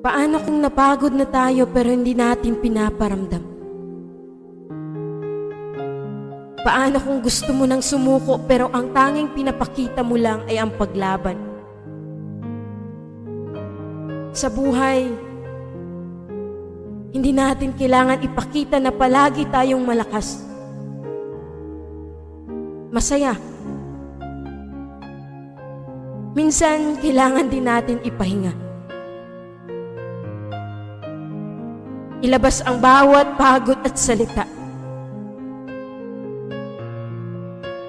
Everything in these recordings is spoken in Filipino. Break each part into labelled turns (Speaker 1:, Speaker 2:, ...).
Speaker 1: Paano kung napagod na tayo pero hindi natin pinaparamdam? Paano kung gusto mo nang sumuko pero ang tanging pinapakita mo lang ay ang paglaban? Sa buhay, hindi natin kailangan ipakita na palagi tayong malakas, masaya. Minsan, kailangan din natin ipahinga. Ilabas ang bawat pagod at salita.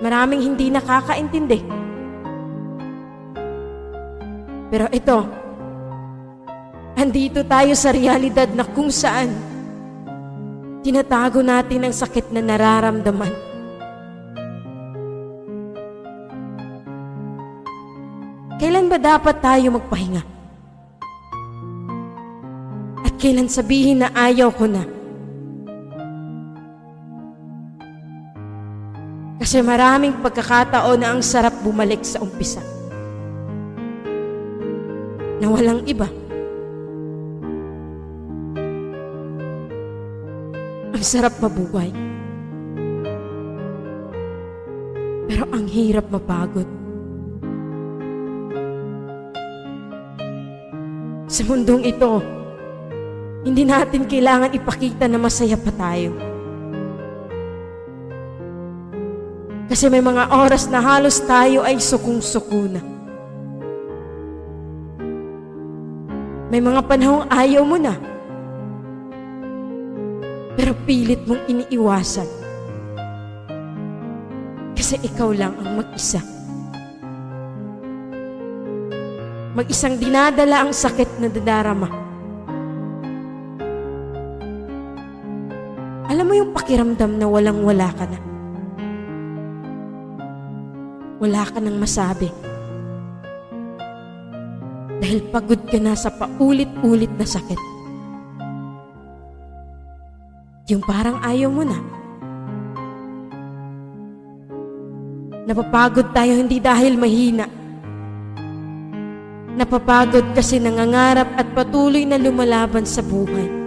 Speaker 1: Maraming hindi nakakaintindi. Pero ito, andito tayo sa realidad na kung saan tinatago natin ang sakit na nararamdaman. Kailan ba dapat tayo magpahinga? At kailan sabihin na ayaw ko na? Kasi maraming pagkakataon na ang sarap bumalik sa umpisa. Na walang iba. Ang sarap mabuhay. Pero ang hirap mapagod. Sa mundong ito, hindi natin kailangan ipakita na masaya pa tayo. Kasi may mga oras na halos tayo ay sukong-suko na. May mga panahong ayaw mo na, pero pilit mong iniiwasan. Kasi ikaw lang ang mag-isa. Mag-isang dinadala ang sakit na dadarama. Alam mo yung pakiramdam na walang-wala ka na. Wala ka nang masabi. Dahil pagod ka na sa paulit-ulit na sakit. Yung parang ayaw mo na. Napapagod tayo hindi dahil mahina. Napapagod kasi nangangarap at patuloy na lumalaban sa buhay.